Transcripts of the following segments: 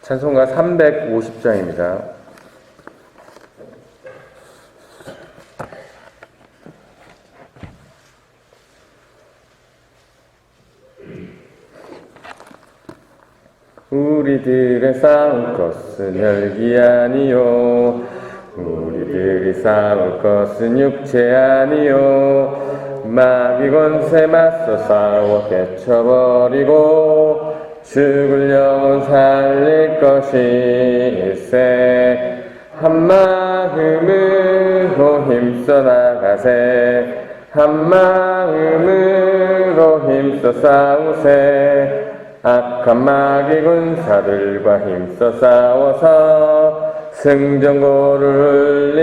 찬송가 350장입니다. 우리들의 싸울 것은 혈기 아니요, 우리들이 싸울 것은 육체 아니요, 마귀 권세 맞서 싸워 깨쳐버리고 죽을 영혼 살릴 것일세. 한마음으로 힘써 나가세, 한마음으로 힘써 싸우세. 악한 마귀 군사들과 힘써 싸워서 승전고를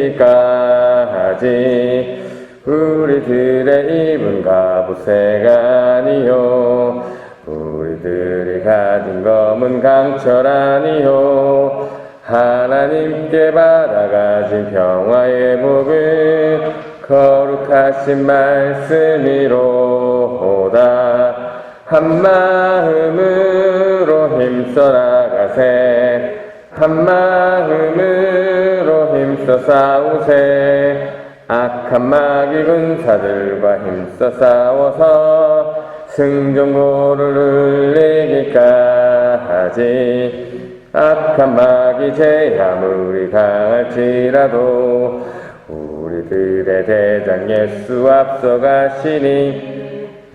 흘리기까지. 우리들의 입은 갑옷새가 아니요, 우리들이 가진 검은 강철 아니요, 하나님께 받아가진 평화의 복은 거룩하신 말씀이로다. 한마음으로 힘써 나가세, 한마음으로 힘써 싸우세. 악한 마귀 군사들과 힘써 싸워서 승전고를 흘리기까지. 악한 마귀 제 아무리 강할지라도 우리들의 대장 예수 앞서가시니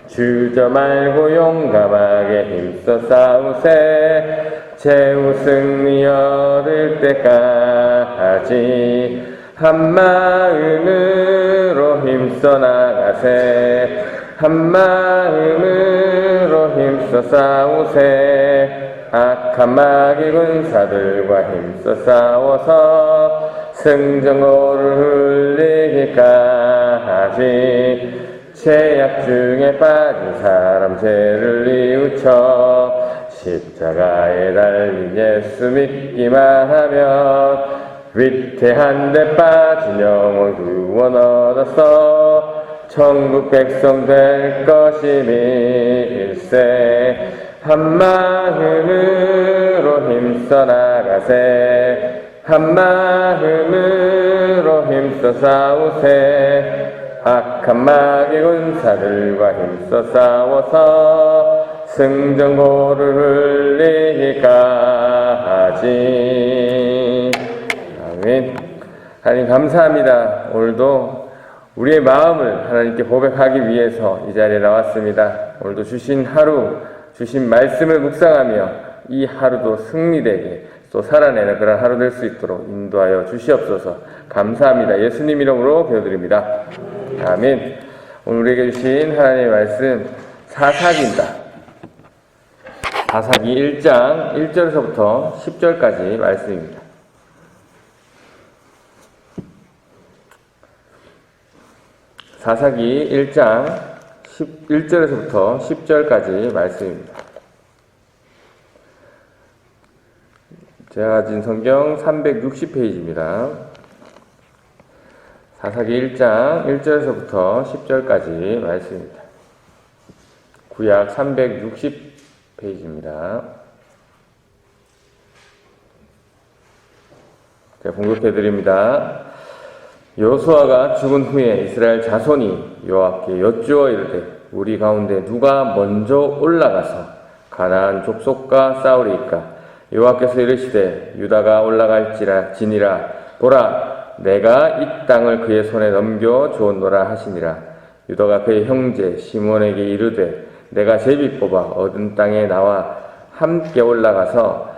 주저 말고 용감하게 힘써 싸우세. 최후 승리 얻을 때까지. 한마음으로 힘써 나가세, 한마음으로 힘써 싸우세. 악한 마귀 군사들과 힘써 싸워서 승전고를 흘리기까지. 죄악 중에 빠진 사람 죄를 뉘우쳐 십자가에 달린 예수 믿기만 하면 위태한 데 빠진 영혼 구원 얻었어 천국 백성 될 것임일세. 한마음으로 힘써 나가세, 한마음으로 힘써 싸우세. 악한 마귀 군사들과 힘써 싸워서 승전고를 흘리기까지. 아멘. 하나님 감사합니다. 오늘도 우리의 마음을 하나님께 고백하기 위해서 이 자리에 나왔습니다. 오늘도 주신 하루, 주신 말씀을 묵상하며 이 하루도 승리되게 또 살아내는 그런 하루 될 수 있도록 인도하여 주시옵소서. 감사합니다. 예수님 이름으로 기도드립니다. 아멘. 오늘 우리에게 주신 하나님의 말씀 사사기입니다. 사사기 1장 1절에서부터 10절까지 말씀입니다. 사사기 1장 1절에서부터 10절까지 말씀입니다. 제가 가진 성경 360페이지입니다. 사사기 1장 1절에서부터 10절까지 말씀입니다. 구약 360페이지입니다. 제가 봉독해드립니다. 여호수아가 죽은 후에 이스라엘 자손이 여호와께 여쭈어 이르되 우리 가운데 누가 먼저 올라가서 가나안 족속과 싸우리이까. 여호와께서 이르시되 유다가 올라갈지니라. 보라, 내가 이 땅을 그의 손에 넘겨 주었노라 하시니라. 유다가 그의 형제 시몬에게 이르되 내가 제비 뽑아 얻은 땅에 나와 함께 올라가서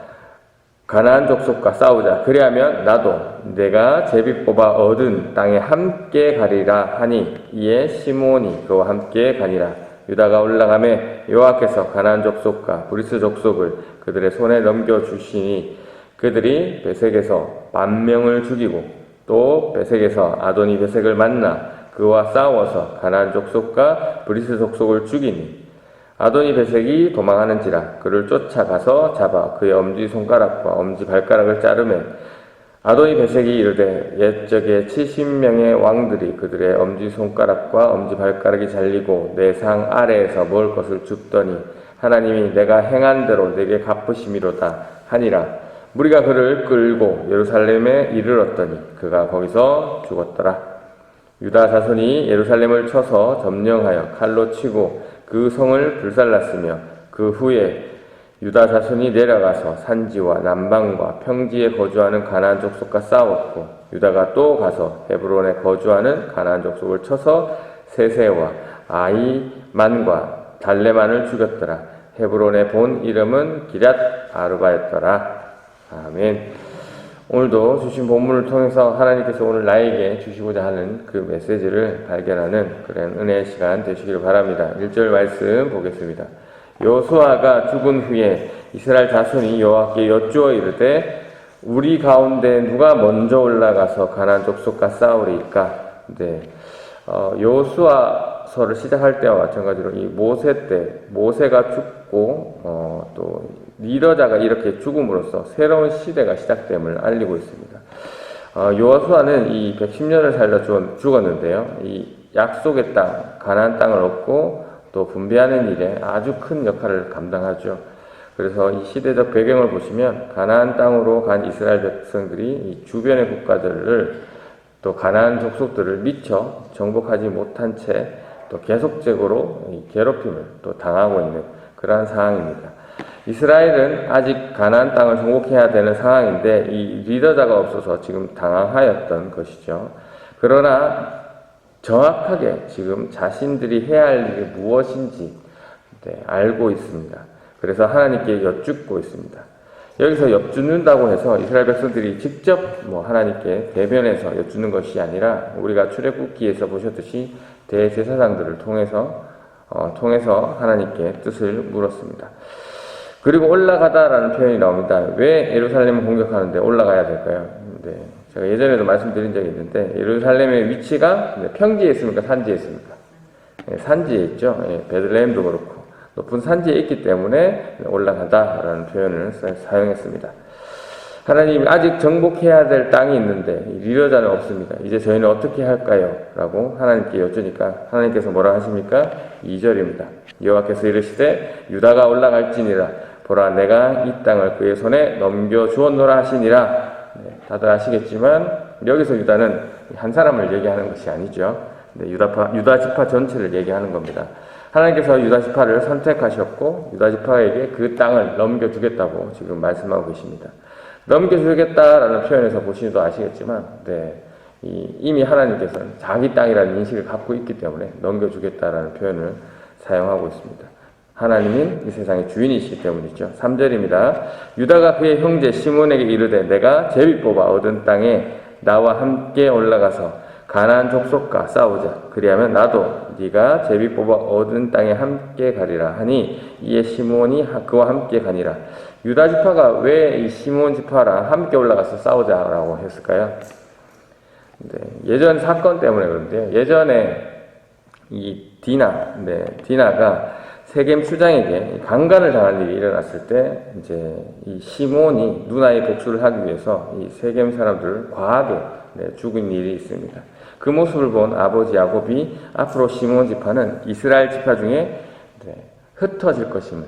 가나안 족속과 싸우자. 그리하면 나도 내가 제비 뽑아 얻은 땅에 함께 가리라 하니 이에 시몬이 그와 함께 가니라. 유다가 올라가매 여호와께서 가나안 족속과 브리스 족속을 그들의 손에 넘겨주시니 그들이 베색에서 10,000명을 죽이고 또 베색에서 아도니 베색을 만나 그와 싸워서 가나안 족속과 브리스 족속을 죽이니 아도니 베색이 도망하는지라 그를 쫓아가서 잡아 그의 엄지손가락과 엄지발가락을 자르매 아도니 베색이 이르되 옛적에 70명의 왕들이 그들의 엄지손가락과 엄지발가락이 잘리고 내 상 아래에서 먹을 것을 줍더니 하나님이 내가 행한 대로 내게 갚으심이로다 하니라. 무리가 그를 끌고 예루살렘에 이르렀더니 그가 거기서 죽었더라. 유다 자손이 예루살렘을 쳐서 점령하여 칼로 치고 그 성을 불살랐으며 그 후에 유다 자손이 내려가서 산지와 남방과 평지에 거주하는 가나안 족속과 싸웠고 유다가 또 가서 헤브론에 거주하는 가나안 족속을 쳐서 세세와 아이만과 달레만을 죽였더라. 헤브론의 본 이름은 기럇 아르바였더라. 아멘. 오늘도 주신 본문을 통해서 하나님께서 오늘 나에게 주시고자 하는 그 메시지를 발견하는 그런 은혜의 시간 되시기를 바랍니다. 1절 말씀 보겠습니다. 여호수아가 죽은 후에 이스라엘 자손이 여호와께 여쭈어 이르되 우리 가운데 누가 먼저 올라가서 가나안 족속과 싸우리이까. 네. 여호수아서를 시작할 때와 마찬가지로 이 모세 때 모세가 죽고 또 리더자가 이렇게 죽음으로써 새로운 시대가 시작됨을 알리고 있습니다. 여호수아는 이 110년을 살다 죽었는데요. 이 약속의 땅, 가나안 땅을 얻고 또 분배하는 일에 아주 큰 역할을 감당하죠. 그래서 이 시대적 배경을 보시면 가나안 땅으로 간 이스라엘 백성들이 이 주변의 국가들을 또 가나안 족속들을 미처 정복하지 못한 채 또 계속적으로 괴롭힘을 또 당하고 있는 그러한 상황입니다. 이스라엘은 아직 가나안 땅을 정복해야 되는 상황인데 이 리더자가 없어서 지금 당황하였던 것이죠. 그러나 정확하게 지금 자신들이 해야 할 일이 무엇인지 알고 있습니다. 그래서 하나님께 여쭙고 있습니다. 여기서 여쭙는다고 해서 이스라엘 백성들이 직접 하나님께 대면해서 여쭙는 것이 아니라 우리가 출애굽기에서 보셨듯이 대제사장들을 통해서 하나님께 뜻을 물었습니다. 그리고 올라가다라는 표현이 나옵니다. 왜 예루살렘을 공격하는데 올라가야 될까요? 네, 제가 예전에도 말씀드린 적이 있는데 예루살렘의 위치가 평지에 있습니까? 산지에 있습니까? 네, 산지에 있죠. 네, 베들레헴도 그렇고 높은 산지에 있기 때문에 올라가다라는 표현을 사용했습니다. 하나님이 아직 정복해야 될 땅이 있는데 리더자는 없습니다. 이제 저희는 어떻게 할까요? 라고 하나님께 여쭈니까 하나님께서 뭐라 하십니까? 2절입니다. 여호와께서 이르시되 유다가 올라갈지니라 보라 내가 이 땅을 그의 손에 넘겨주었노라 하시니라. 네, 다들 아시겠지만 여기서 유다는 한 사람을 얘기하는 것이 아니죠. 네, 유다 지파 전체를 얘기하는 겁니다. 하나님께서 유다 지파를 선택하셨고 유다 지파에게 그 땅을 넘겨주겠다고 지금 말씀하고 계십니다. 넘겨주겠다라는 표현에서 보시도 아시겠지만 이미 하나님께서는 자기 땅이라는 인식을 갖고 있기 때문에 넘겨주겠다라는 표현을 사용하고 있습니다. 하나님은 이 세상의 주인이시기 때문이죠. 3절입니다. 유다가 그의 형제 시몬에게 이르되 내가 제비 뽑아 얻은 땅에 나와 함께 올라가서 가나안 족속과 싸우자. 그리하면 나도 네가 제비 뽑아 얻은 땅에 함께 가리라 하니 이에 시몬이 그와 함께 가니라. 유다 지파가 왜 이 시몬 지파랑 함께 올라가서 싸우자라고 했을까요? 예전 사건 때문에 그런데요. 예전에 이 디나가 세겜 수장에게 강간을 당할 일이 일어났을 때 이제 이 시몬이 누나의 복수를 하기 위해서 이 세겜 사람들을 과하게 죽인 일이 있습니다. 그 모습을 본 아버지 야곱이 앞으로 시몬 지파는 이스라엘 지파 중에 흩어질 것임을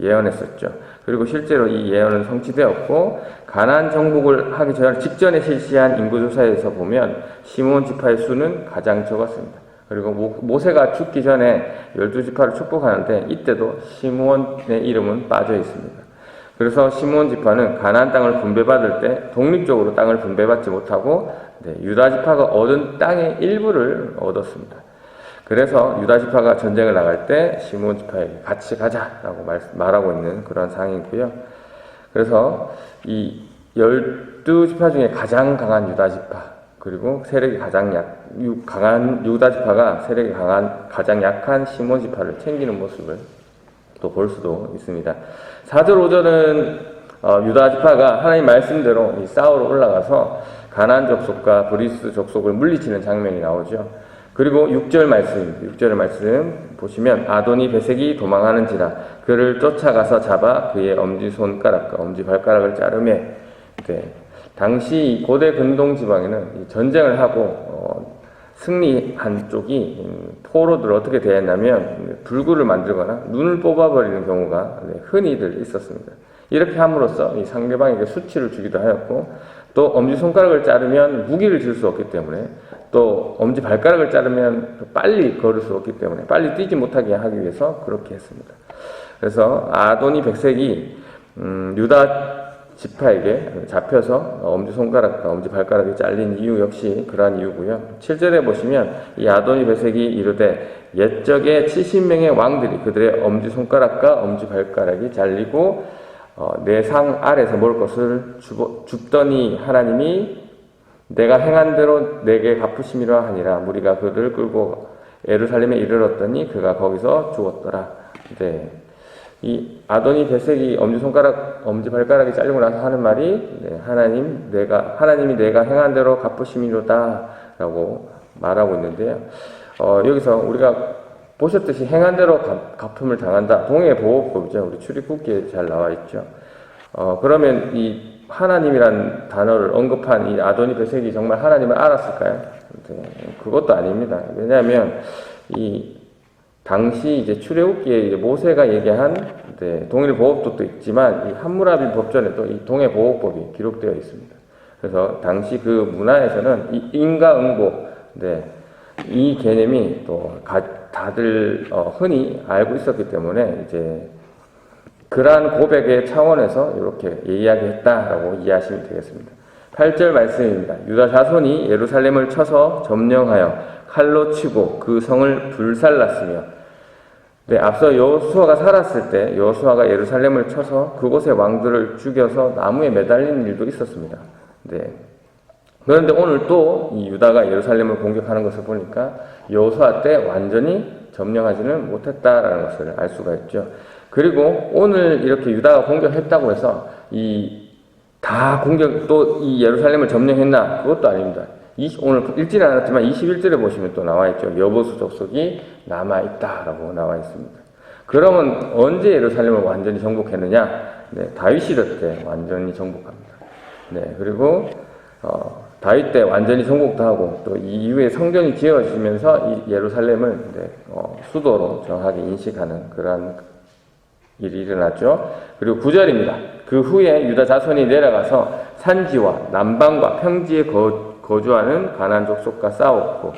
예언했었죠. 그리고 실제로 이 예언은 성취되었고 가나안 정복을 하기 직전에 실시한 인구조사에서 보면 시몬 지파의 수는 가장 적었습니다. 그리고 모세가 죽기 전에 12지파를 축복하는데 이때도 시몬의 이름은 빠져 있습니다. 그래서 시몬 지파는 가나안 땅을 분배받을 때 독립적으로 땅을 분배받지 못하고 유다 지파가 얻은 땅의 일부를 얻었습니다. 그래서 유다 지파가 전쟁을 나갈 때 시몬 지파에게 같이 가자라고 말하고 있는 그런 상황이고요. 그래서 이 12지파 중에 가장 강한 유다 지파 그리고 세력이 가장 강한 유다 지파가 세력이 가장 약한 시몬 지파를 챙기는 모습을 또 볼 수도 있습니다. 4절 5절은 유다 지파가 하나님 말씀대로 싸우러 올라가서 가나안 족속과 브리스 족속을 물리치는 장면이 나오죠. 그리고 6절 말씀 보시면 아도니 베색이 도망하는지라 그를 쫓아가서 잡아 그의 엄지손가락과 엄지발가락을 자르매 당시 고대 근동 지방에는 전쟁을 하고 승리한 쪽이 포로들을 어떻게 대했냐면 불구를 만들거나 눈을 뽑아버리는 경우가 흔히들 있었습니다. 이렇게 함으로써 이 상대방에게 수치를 주기도 하였고, 또 엄지손가락을 자르면 무기를 질 수 없기 때문에, 또 엄지발가락을 자르면 빨리 걸을 수 없기 때문에 빨리 뛰지 못하게 하기 위해서 그렇게 했습니다. 그래서 아도니 백색이 유다 지파에게 잡혀서 엄지손가락과 엄지발가락이 잘린 이유 역시 그러한 이유고요. 7절에 보시면 이 아도니 백색이 이르되 옛적에 70명의 왕들이 그들의 엄지손가락과 엄지발가락이 잘리고 내 상 아래서 먹을 것을 줍더니 하나님이 내가 행한 대로 내게 갚으심이라 하니라. 무리가 그를 끌고 예루살렘에 이르렀더니 그가 거기서 죽었더라. 네. 이 아도니 베색이 엄지손가락, 엄지발가락이 잘리고 나서 하는 말이 네, 하나님이 내가 행한 대로 갚으심이로다 라고 말하고 있는데요. 여기서 우리가 보셨듯이 행한 대로 갚음을 당한다. 동해보호법이죠. 우리 출입국기에 잘 나와 있죠. 그러면 이 하나님이란 단어를 언급한 이 아도니 베색이 정말 하나님을 알았을까요? 네, 그것도 아닙니다. 왜냐하면 이 당시 이제 출애굽기에 이제 모세가 얘기한 동일보호법도 있지만 이 함무라비 법전에도 이 동해보호법이 기록되어 있습니다. 그래서 당시 그 문화에서는 이 인과응보, 이 개념이 또 다들 흔히 알고 있었기 때문에 이제 그러한 고백의 차원에서 이렇게 이야기했다라고 이해하시면 되겠습니다. 8절 말씀입니다. 유다 자손이 예루살렘을 쳐서 점령하여 칼로 치고 그 성을 불살랐으며, 앞서 여호수아가 살았을 때 여호수아가 예루살렘을 쳐서 그곳의 왕들을 죽여서 나무에 매달리는 일도 있었습니다. 그런데 오늘 또 이 유다가 예루살렘을 공격하는 것을 보니까 여호수아 때 완전히 점령하지는 못했다라는 것을 알 수가 있죠. 그리고 오늘 이렇게 유다가 공격했다고 해서 또 이 예루살렘을 점령했나? 그것도 아닙니다. 오늘 읽지는 않았지만 21절에 보시면 또 나와 있죠. 여보수 족속이 남아있다라고 나와 있습니다. 그러면 언제 예루살렘을 완전히 정복했느냐? 다윗 시대 때 완전히 정복합니다. 그리고 다윗 때 완전히 정복도 하고 또 이후에 성전이 지어지면서 이 예루살렘을 수도로 정확하게 인식하는 그러한 일이 일어났죠. 그리고 9절입니다. 그 후에 유다 자손이 내려가서 산지와 남방과 평지에 거주하는 가나안 족속과 싸웠고,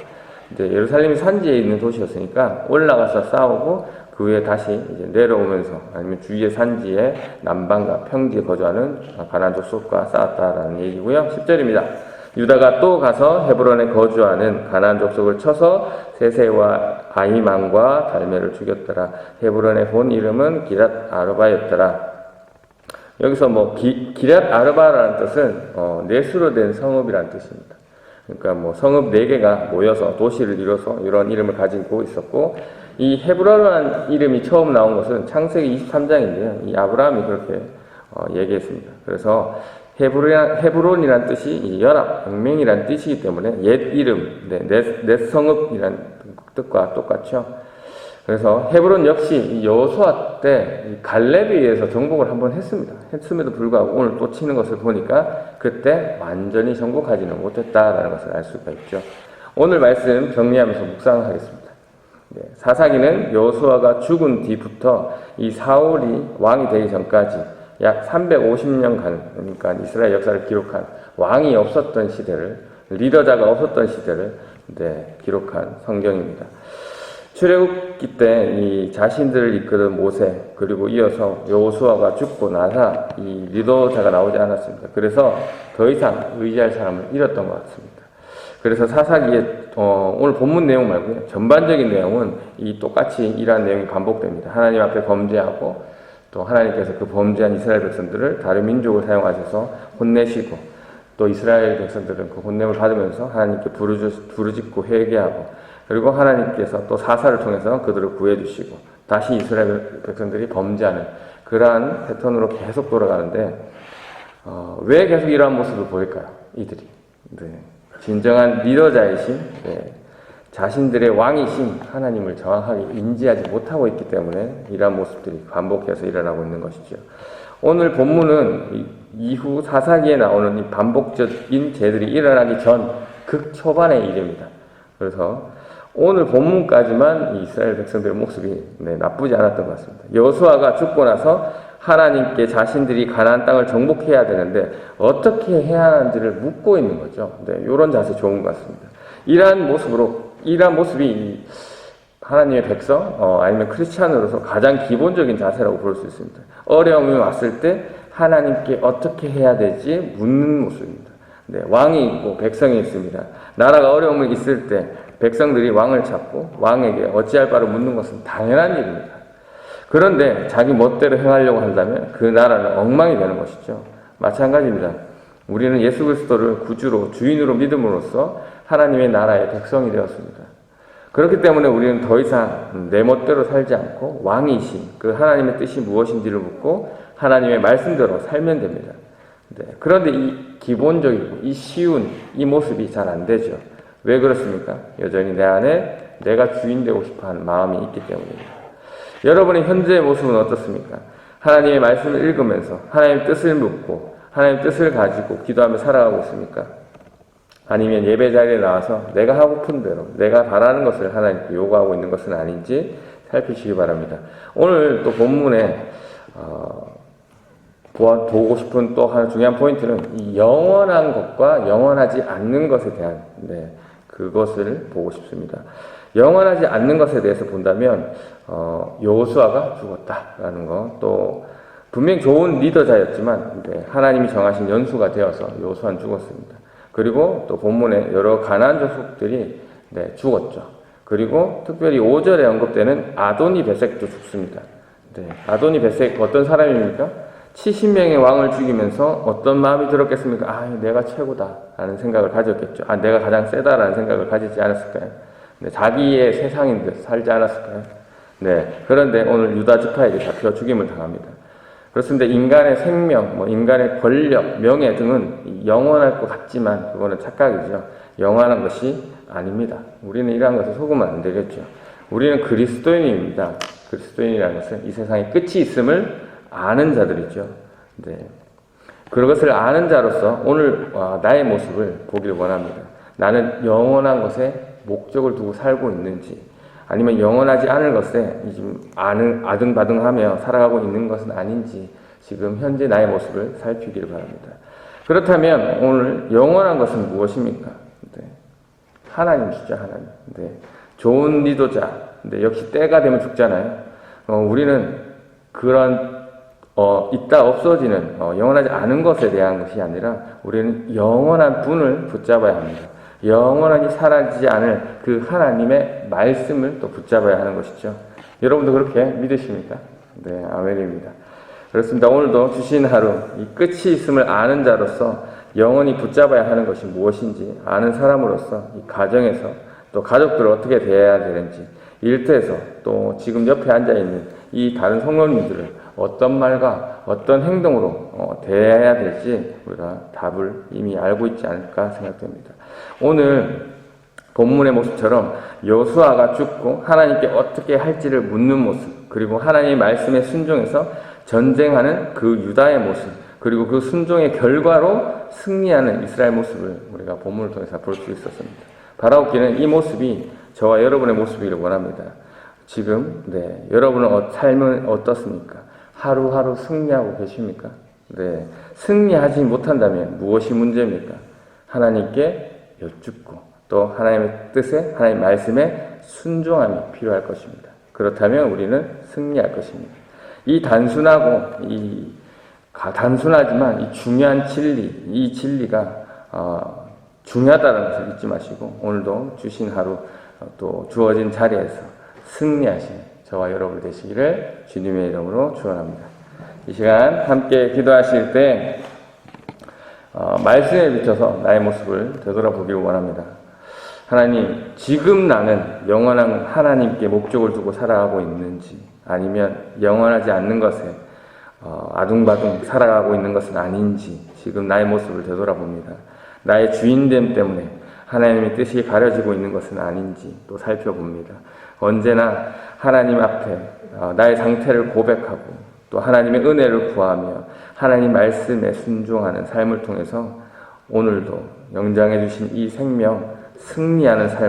예루살렘이 산지에 있는 도시였으니까 올라가서 싸우고 그 후에 다시 이제 내려오면서 아니면 주위의 산지에 남방과 평지에 거주하는 가나안 족속과 싸웠다라는 얘기고요. 10절입니다. 유다가 또 가서 헤브론에 거주하는 가나안 족속을 쳐서 세세와 아히만과 달메를 죽였더라. 헤브론의 본 이름은 기랏 아르바였더라. 여기서 기랏 아르바라는 뜻은 넷으로 된 성읍이라는 뜻입니다. 그러니까 성읍 4개가 모여서 도시를 이뤄서 이런 이름을 가지고 있었고, 이 헤브론이라는 이름이 처음 나온 것은 창세기 23장인데요. 이 아브라함이 그렇게 얘기했습니다. 그래서 헤브론이란 뜻이 연합, 동맹이란 뜻이기 때문에 옛 이름, 넷 성읍이란 뜻과 똑같죠. 그래서 헤브론 역시 여호수아 때 갈렙에 의해서 정복을 한번 했습니다. 했음에도 불구하고 오늘 또 치는 것을 보니까 그때 완전히 정복하지는 못했다라는 것을 알 수가 있죠. 오늘 말씀 정리하면서 묵상하겠습니다. 사사기는 여호수아가 죽은 뒤부터 이 사울이 왕이 되기 전까지 약 350년간, 그러니까 이스라엘 역사를 기록한 왕이 없었던 시대를, 리더자가 없었던 시대를 기록한 성경입니다. 출애굽기 때 이 자신들을 이끄는 모세, 그리고 이어서 여호수아가 죽고 나서 이 리더자가 나오지 않았습니다. 그래서 더 이상 의지할 사람을 잃었던 것 같습니다. 그래서 사사기에 오늘 본문 내용 말고요, 전반적인 내용은 이 똑같이 이러한 내용이 반복됩니다. 하나님 앞에 범죄하고 또 하나님께서 그 범죄한 이스라엘 백성들을 다른 민족을 사용하셔서 혼내시고, 또 이스라엘 백성들은 그 혼냄을 받으면서 하나님께 부르짖고 회개하고, 그리고 하나님께서 또 사사를 통해서 그들을 구해주시고 다시 이스라엘 백성들이 범죄하는 그러한 패턴으로 계속 돌아가는데, 왜 계속 이러한 모습을 보일까요? 이들이 진정한 리더자이신, 자신들의 왕이신 하나님을 정확하게 인지하지 못하고 있기 때문에 이러한 모습들이 반복해서 일어나고 있는 것이죠. 오늘 본문은 이후 사사기에 나오는 이 반복적인 죄들이 일어나기 전 극초반의 일입니다. 그래서 오늘 본문까지만 이스라엘 백성들의 모습이 나쁘지 않았던 것 같습니다. 여호수아가 죽고 나서 하나님께 자신들이 가나안 땅을 정복해야 되는데 어떻게 해야 하는지를 묻고 있는 거죠. 네, 이런 자세 좋은 것 같습니다. 이러한 모습이 하나님의 백성, 아니면 크리스찬으로서 가장 기본적인 자세라고 볼 수 있습니다. 어려움이 왔을 때 하나님께 어떻게 해야 되지 묻는 모습입니다. 네, 왕이 있고 백성이 있습니다. 나라가 어려움이 있을 때 백성들이 왕을 찾고 왕에게 어찌할 바를 묻는 것은 당연한 일입니다. 그런데 자기 멋대로 행하려고 한다면 그 나라는 엉망이 되는 것이죠. 마찬가지입니다. 우리는 예수 그리스도를 구주로 주인으로 믿음으로써 하나님의 나라의 백성이 되었습니다. 그렇기 때문에 우리는 더 이상 내 멋대로 살지 않고 왕이신 그 하나님의 뜻이 무엇인지를 묻고 하나님의 말씀대로 살면 됩니다. 네. 그런데 이 기본적이고 이 쉬운 이 모습이 잘 안 되죠. 왜 그렇습니까? 여전히 내 안에 내가 주인 되고 싶어하는 마음이 있기 때문입니다. 여러분의 현재의 모습은 어떻습니까? 하나님의 말씀을 읽으면서 하나님의 뜻을 묻고 하나님의 뜻을 가지고 기도하며 살아가고 있습니까? 아니면 예배 자리에 나와서 내가 하고픈 대로 내가 바라는 것을 하나님께 요구하고 있는 것은 아닌지 살피시기 바랍니다. 오늘 또 본문에 보고 싶은 또 하나 중요한 포인트는 이 영원한 것과 영원하지 않는 것에 대한 그것을 보고 싶습니다. 영원하지 않는 것에 대해서 본다면 여호수아가 죽었다라는 것, 또 분명히 좋은 리더자였지만 하나님이 정하신 연수가 되어서 여호수아는 죽었습니다. 그리고 또 본문에 여러 가나안 족속들이 죽었죠. 그리고 특별히 5절에 언급되는 아도니 베섹도 죽습니다. 아도니 베섹 어떤 사람입니까? 70명의 왕을 죽이면서 어떤 마음이 들었겠습니까? 내가 최고다 라는 생각을 가졌겠죠. 내가 가장 세다라는 생각을 가지지 않았을까요? 자기의 세상인 듯 살지 않았을까요? 그런데 오늘 유다 지파에게 잡혀 죽임을 당합니다. 그렇습니다. 인간의 생명, 인간의 권력, 명예 등은 영원할 것 같지만 그거는 착각이죠. 영원한 것이 아닙니다. 우리는 이러한 것을 속으면 안 되겠죠. 우리는 그리스도인입니다. 그리스도인이라는 것은 이 세상에 끝이 있음을 아는 자들이죠. 그것을 아는 자로서 오늘 나의 모습을 보길 원합니다. 나는 영원한 것에 목적을 두고 살고 있는지, 아니면 영원하지 않을 것에 지금 아등바등하며 살아가고 있는 것은 아닌지 지금 현재 나의 모습을 살피기를 바랍니다. 그렇다면 오늘 영원한 것은 무엇입니까? 하나님이시죠, 하나님. 좋은 리더자. 역시 때가 되면 죽잖아요. 우리는 그런 있다 없어지는 영원하지 않은 것에 대한 것이 아니라 우리는 영원한 분을 붙잡아야 합니다. 영원하게 사라지지 않을 그 하나님의 말씀을 또 붙잡아야 하는 것이죠. 여러분도 그렇게 믿으십니까? 아멘입니다. 그렇습니다. 오늘도 주신 하루, 이 끝이 있음을 아는 자로서 영원히 붙잡아야 하는 것이 무엇인지 아는 사람으로서 이 가정에서 또 가족들을 어떻게 대해야 되는지, 일터에서 또 지금 옆에 앉아있는 이 다른 성도님들을 어떤 말과 어떤 행동으로 대해야 될지 우리가 답을 이미 알고 있지 않을까 생각됩니다. 오늘 본문의 모습처럼 여호수아가 죽고 하나님께 어떻게 할지를 묻는 모습, 그리고 하나님의 말씀에 순종해서 전쟁하는 그 유다의 모습, 그리고 그 순종의 결과로 승리하는 이스라엘 모습을 우리가 본문을 통해서 볼 수 있었습니다. 바라옵기는 이 모습이 저와 여러분의 모습이길 원합니다. 지금 여러분의 삶은 어떻습니까? 하루하루 승리하고 계십니까? 승리하지 못한다면 무엇이 문제입니까? 하나님께 여쭙고 또 하나님의 뜻에, 하나님의 말씀에 순종함이 필요할 것입니다. 그렇다면 우리는 승리할 것입니다. 이 단순하지만 이 중요한 진리, 이 진리가 중요하다는 것을 잊지 마시고 오늘도 주신 하루 또 주어진 자리에서 승리하시는 저와 여러분 되시기를 주님의 이름으로 축원합니다. 이 시간 함께 기도하실 때 말씀에 비춰서 나의 모습을 되돌아보기를 원합니다. 하나님, 지금 나는 영원한 하나님께 목적을 두고 살아가고 있는지, 아니면 영원하지 않는 것에 아둥바둥 살아가고 있는 것은 아닌지 지금 나의 모습을 되돌아봅니다. 나의 주인됨 때문에 하나님의 뜻이 가려지고 있는 것은 아닌지 또 살펴봅니다. 언제나 하나님 앞에 나의 상태를 고백하고 또 하나님의 은혜를 구하며 하나님 말씀에 순종하는 삶을 통해서 오늘도 영장해 주신 이 생명 승리하는 삶을